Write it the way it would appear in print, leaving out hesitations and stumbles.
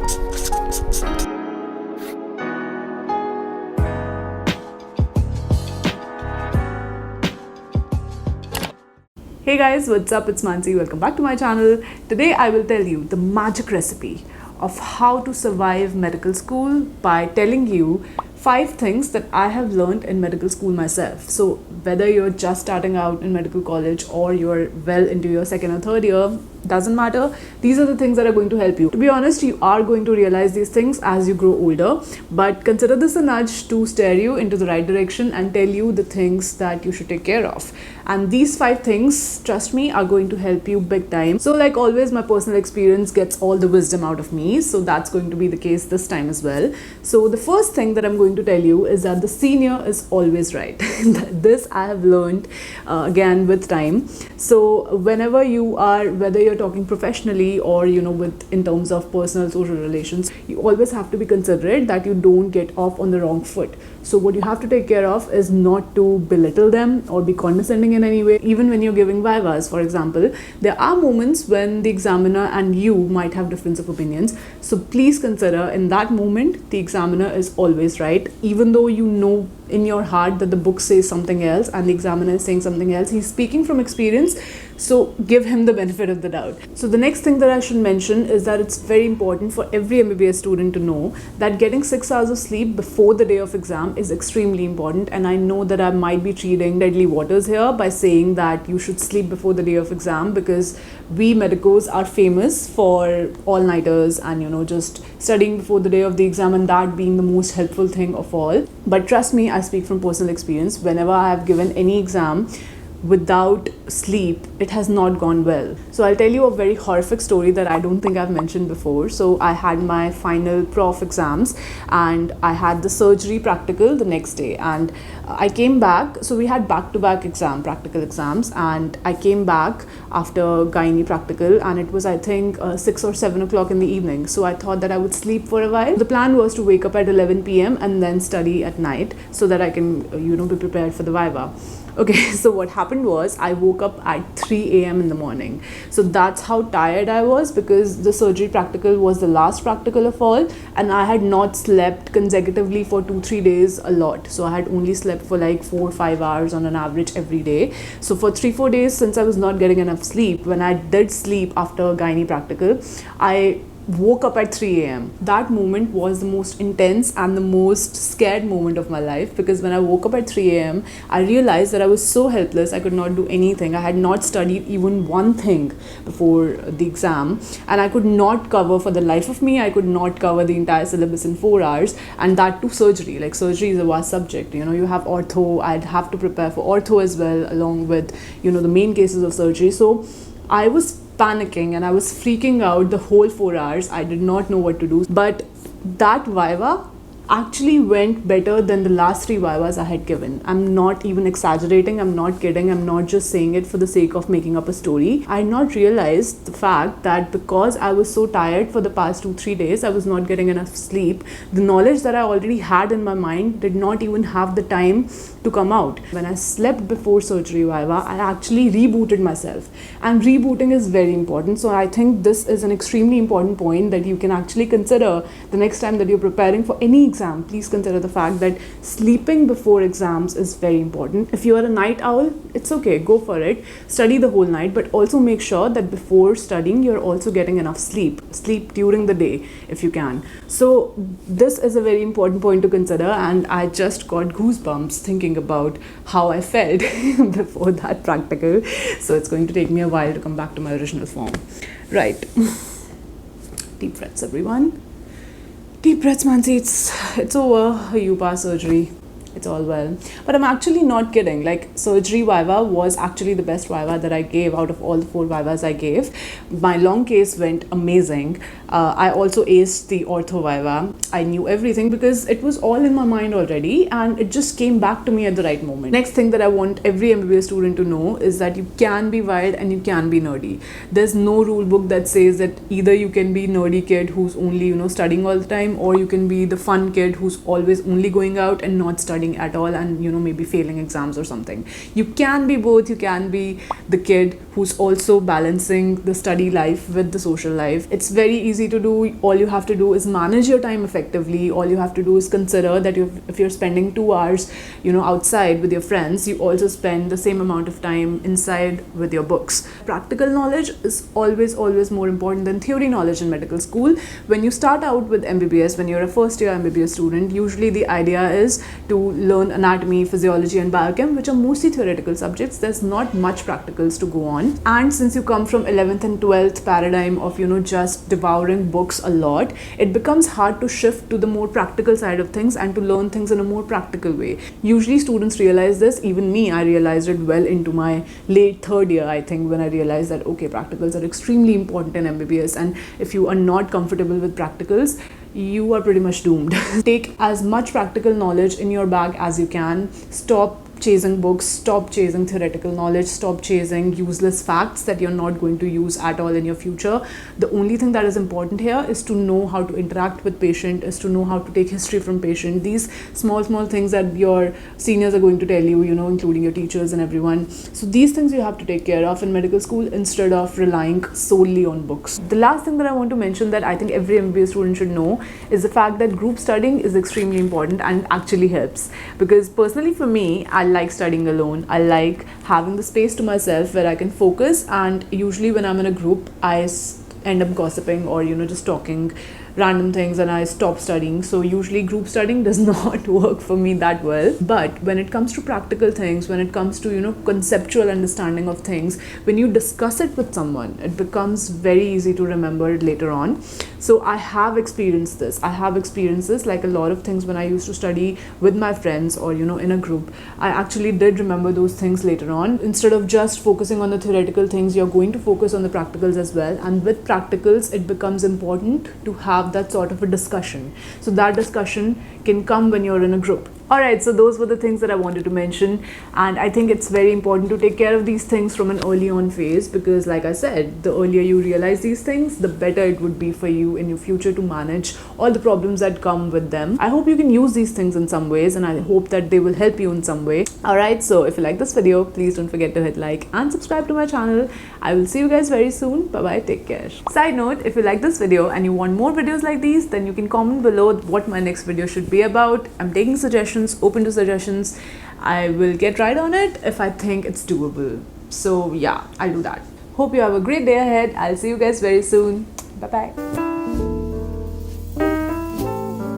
Hey guys, what's up? It's Mansi. Welcome back to my channel. Today I will tell you the magic recipe of how to survive medical school by telling you 5 things that I have learned in medical school myself. So whether you're just starting out in medical college or you're well into your second or third year, doesn't matter. These are the things that are going to help you. To be honest, you are going to realize these things as you grow older, but consider this a nudge to steer you into the right direction and tell you the things that you should take care of. And these 5 things, trust me, are going to help you big time. So like always, my personal experience gets all the wisdom out of me. So that's going to be the case this time as well. So the first thing that I'm going to tell you is that the senior is always right. This I have learned again with time. So whenever you are, whether you're talking professionally or with in terms of personal social relations, you always have to be considerate that you don't get off on the wrong foot. So what you have to take care of is not to belittle them or be condescending in any way. Even when you're giving vivas, for example, there are moments when the examiner and you might have difference of opinions. So please consider in that moment the examiner is always right, even though you know in your heart that the book says something else and the examiner is saying something else. He's speaking from experience, so give him the benefit of the doubt. So the next thing that I should mention is that it's very important for every MBBS student to know that getting 6 hours of sleep before the day of exam is extremely important. And I know that I might be treading deadly waters here by saying that you should sleep before the day of exam, because we medicos are famous for all-nighters and just studying before the day of the exam, and that being the most helpful thing of all. But trust me, I speak from personal experience. Whenever I have given any exam without sleep, it has not gone well. So I'll tell you a very horrific story that I don't think I've mentioned before. So I had my final prof exams and I had the surgery practical the next day, and I came back. So we had back-to-back practical exams, and I came back after gynae practical, and it was I think 6 or 7 o'clock in the evening. So I thought that I would sleep for a while. The plan was to wake up at 11 p.m. and then study at night so that I can be prepared for the viva. Okay, so what happened was I woke up at 3 a.m. in the morning. So that's how tired I was, because the surgery practical was the last practical of all, and I had not slept consecutively for 2-3 days a lot. So I had only slept for like 4 or 5 hours on an average every day. So for 3-4 days, since I was not getting enough sleep, when I did sleep after gynae practical, I woke up at 3 a.m. That moment was the most intense and the most scared moment of my life, because when I woke up at 3 a.m. I realized that I was so helpless. I could not do anything. I had not studied even one thing before the exam, and I could not cover, for the life of me, I could not cover the entire syllabus in 4 hours, and that too surgery. Like surgery is a vast subject. You have ortho. I'd have to prepare for ortho as well, along with the main cases of surgery. So I was panicking and I was freaking out the whole 4 hours. I did not know what to do. But that viva actually went better than the last 3 vivas I had given. I'm not even exaggerating. I'm not kidding. I'm not just saying it for the sake of making up a story. I had not realized the fact that because I was so tired for the past 2-3 days, I was not getting enough sleep. The knowledge that I already had in my mind did not even have the time to come out. When I slept before surgery viva, I actually rebooted myself, and rebooting is very important. So I think this is an extremely important point that you can actually consider the next time that you're preparing for any exam. Please consider the fact that sleeping before exams is very important. If you are a night owl, it's okay, go for it, study the whole night, but also make sure that before studying you're also getting enough sleep during the day if you can. So this is a very important point to consider, and I just got goosebumps thinking about how I felt before that practical. So it's going to take me a while to come back to my original form. Right. Deep breaths, everyone. Deep breaths, Mansi. It's over. You pass surgery. It's all well. But I'm actually not kidding. Like, surgery viva was actually the best viva that I gave out of all the 4 vivas I gave. My long case went amazing. I also aced the ortho viva. I knew everything because it was all in my mind already, and it just came back to me at the right moment. Next thing that I want every MBBS student to know is that you can be wild and you can be nerdy. There's no rule book that says that either you can be nerdy kid who's only studying all the time, or you can be the fun kid who's always only going out and not studying studying at all and maybe failing exams or something. You can be both. You can be the kid who's also balancing the study life with the social life. It's very easy to do. All you have to do is manage your time effectively. All you have to do is consider that if you're spending 2 hours outside with your friends, you also spend the same amount of time inside with your books. Practical knowledge is always more important than theory knowledge in medical school. When you start out with MBBS, when you're a first year MBBS student, usually the idea is to learn anatomy, physiology and biochem, which are mostly theoretical subjects. There's not much practicals to go on. And since you come from 11th and 12th paradigm of just devouring books a lot, it becomes hard to shift to the more practical side of things and to learn things in a more practical way. Usually students realize this. Even me, I realized it well into my late third year, I think, when I realized that okay, practicals are extremely important in MBBS, and if you are not comfortable with practicals, you are pretty much doomed. Take as much practical knowledge in your bag as you can. Stop chasing books, stop chasing theoretical knowledge, stop chasing useless facts that you're not going to use at all in your future. The only thing that is important here is to know how to interact with patient, is to know how to take history from patient. These small things that your seniors are going to tell you, including your teachers and everyone. So these things you have to take care of in medical school instead of relying solely on books. The last thing that I want to mention that I think every MBBS student should know is the fact that group studying is extremely important and actually helps. Because personally for me, I like studying alone. I like having the space to myself where I can focus, and usually when I'm in a group, I end up gossiping or just talking random things and I stop studying. So usually group studying does not work for me that well. But when it comes to practical things, when it comes to conceptual understanding of things, when you discuss it with someone, it becomes very easy to remember it later on. So I have experienced this. Like a lot of things when I used to study with my friends or in a group, I actually did remember those things later on. Instead of just focusing on the theoretical things, you're going to focus on the practicals as well. And with practicals, it becomes important to have that sort of a discussion. So that discussion can come when you're in a group. Alright, so those were the things that I wanted to mention, and I think it's very important to take care of these things from an early on phase, because like I said, the earlier you realize these things, the better it would be for you in your future to manage all the problems that come with them. I hope you can use these things in some ways, and I hope that they will help you in some way. Alright, so if you like this video, please don't forget to hit like and subscribe to my channel. I will see you guys very soon. Bye bye, take care. Side note, if you like this video and you want more videos like these, then you can comment below what my next video should be about. I'm taking suggestions, open to suggestions. I will get right on it if I think it's doable. So yeah, I'll do that. Hope you have a great day ahead. I'll see you guys very soon. Bye bye.